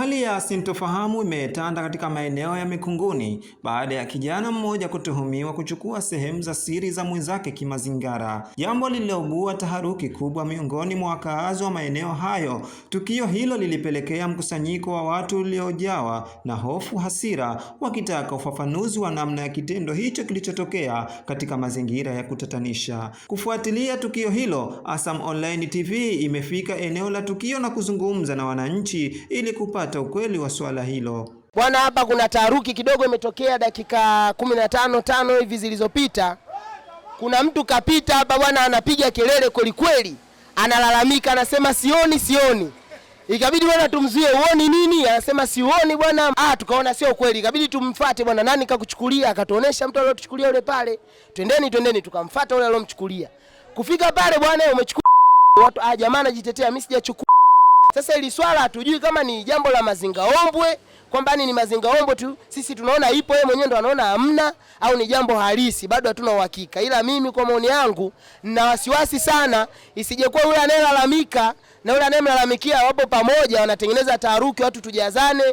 Hali ya sintofahamu imetanda katika maeneo ya Mikunguni baada ya kijana mmoja kutuhumiwa kuchukua sehemu za siri za mwenzake kimazingara, jambo lililoibua taharuki kubwa miongoni mwa wakaazi wa maeneo hayo. Tukio hilo lilipelekea mkusanyiko wa watu uliojawa na hofu, hasira, wakitaka ufafanuzi wa namna ya kitendo hicho kilichotokea katika mazingira ya kutatanisha. Kufuatilia tukio hilo, Asam Online TV imefika eneo la tukio na kuzungumza na wananchi ili kupata ukweli wa swala hilo. Bwana, hapa kuna taharuki kidogo imetokea dakika 15 hivi zilizopita. Kuna mtu kapita hapa bwana, anapiga kelele kweli kweli, analalamika, anasema sioni. Ikabidi bwana tumzuie, uoni nini? Anasema sioni bwana. Tukaona sio kweli, ikabidi tumfuate bwana, nani kakuchukulia? Akatuonesha mtu aliyotuchukulia yule pale. Twendeni, tukamfuata yule aliyomchukulia. Kufika pale bwana, umechukua watu, jamaa anajitetea, mimi sijachukua. Sasa ili swala hatujui kama ni jambo la mazingaombwe, kwamba ni mazingaombwe tu, sisi tunaona ipo, yeye mwenyewe ndo anaona hamna, au ni jambo halisi, bado hatuna uhakika. Ila mimi kwa maoni yangu na wasiwasi sana isije kuwa yule anayelalamika na yule anayemlalamikia wapo pamoja, wanatengeneza taharuki, watu tujazane,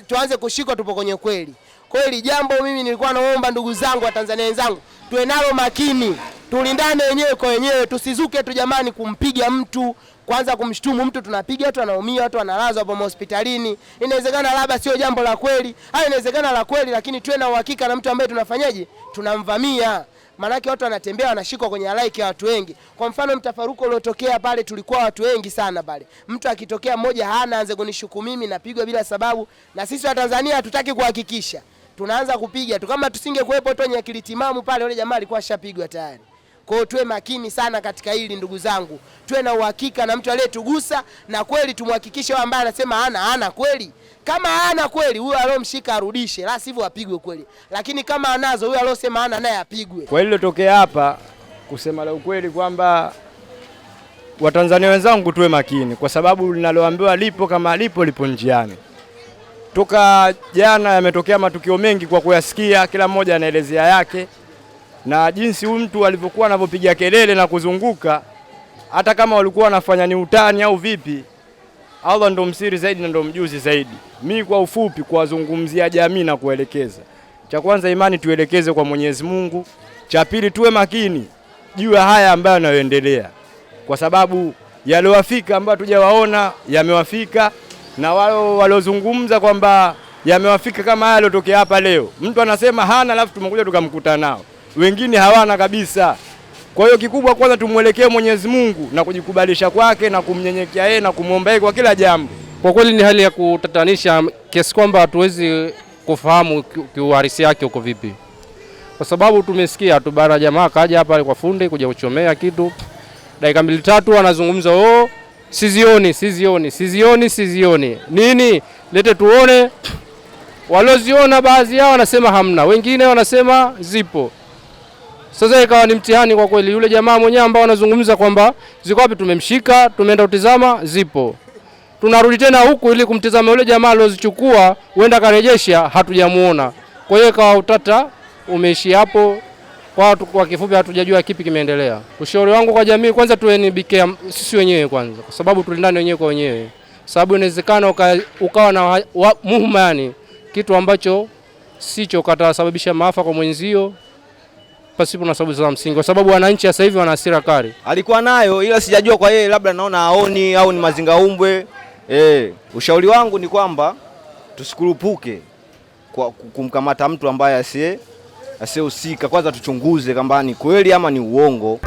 tuanze kushikwa tupo kwenye kweli. Kwa hiyo jambo mimi nilikuwa naomba ndugu zangu wa Tanzania wenzangu, tuwe nalo makini, tulindane wenyewe kwa wenyewe, tusizuke tu jamani kumpiga mtu, kwanza kumshtumu mtu, tunapiga watu wanaumia, watu wanalazwa hapo hospitalini. Inawezekana labda sio jambo la kweli, au inawezekana la kweli, lakini tuwe na uhakika na mtu ambaye tunafanyaje, tunamvamia. Manake watu wanatembea wanashikwa kwenye halaiki ya watu wengi. Kwa mfano mtafaruko uliotokea pale, tulikuwa watu wengi sana pale. Mtu akitokea mmoja hana anze kunishuku mimi, napigwa bila sababu, na sisi wa Tanzania hatutaki kuhakikisha. Tunaanza kupiga tu, kama tusingekuepo tu wenye akili timamu pale, yule jamaa alikuwa ashapigwa tayari. Kwa hiyo tuwe makini sana katika hili ndugu zangu. Tuwe na uhakika na mtu aliyetugusa, na kweli tumhakikishe wao ambaye anasema hana kweli. Kama hana kweli, huyo aliyomshika arudishe, la sivyo apigwe kweli. Lakini kama anazo, huyo aliyosema hana naye apigwe. Kwa hilo tokea hapa, kusema la ukweli kwamba Watanzania wenzangu tuwe makini, kwa sababu linaloambiwa lipo kama lipo njiani. Toka jana yametokea matukio mengi kwa kuyasikia, kila mmoja anaelezea yake. Na jinsi huyu mtu alivyokuwa anapopiga kelele na kuzunguka, hata kama walikuwa wanafanya ni utani au vipi, Allah ndo msiri zaidi na ndo mjuzi zaidi. Mimi kwa ufupi kuwazungumzia jamii na kuelekeza, cha kwanza imani tuelekeze kwa Mwenyezi Mungu, cha pili tuwe makini juu ya haya ambayo yanayoendelea, kwa sababu yaliyowafika ambayo tujawaona yamewafika, na wao waliozungumza kwamba yamewafika kama haya yalotokea hapa leo. Mtu anasema hana, alafu tumekuja tukamkuta nao, wengine hawana kabisa. Kwa hiyo kikubwa kwanza tumuelekee Mwenyezi Mungu na kujikubalisha kwake na kumnyenyekea yeye na kumuomba yeye kwa kila jambo. Kwa kweli ni hali ya kutatanisha kiasi kwamba hatuwezi kufahamu kiuhalisi yake uko vipi. Kwa sababu tumesikia tu bara jamaa kaja hapa kwa fundi kuja kuchomea kitu. Dakika 2-3 anazungumza sizioni. Nini? Lete tuone. Walioziona baadhi yao wanasema hamna, wengine wanasema zipo. Sasa ikawa ni mtihani kwa kweli. Yule jamaa mwenyewe ambao anazungumza kwamba ziko wapi, tumemshika, tumeenda kutizama, zipo. Tunarudi tena huku ili kumtizama yule jamaa aliozichukua, huenda karejesha, hatujamuona. Kwa hiyo ikawa utata umeishi hapo. Kwa kifupi hatujajua kipi kimeendelea. Ushauri wangu kwa jamii, kwanza tuenibikia sisi wenyewe kwanza, kwa sababu tulindane wenyewe kwa wenyewe. Sababu inawezekana ukawa na muhumani, kitu ambacho sicho, katasababisha maafa kwa mwenzio pasipo na sababu za msingi, kwa sababu wananchi sasa hivi wana hasira kali. Alikuwa nayo, ila sijajua kwa yeye, labda naona haoni au ni mazingaumbwe. Ushauri wangu ni kwamba tusikurupuke kwa kumkamata mtu ambaye asiyehusika. Kwanza tuchunguze kama ni kweli ama ni uongo.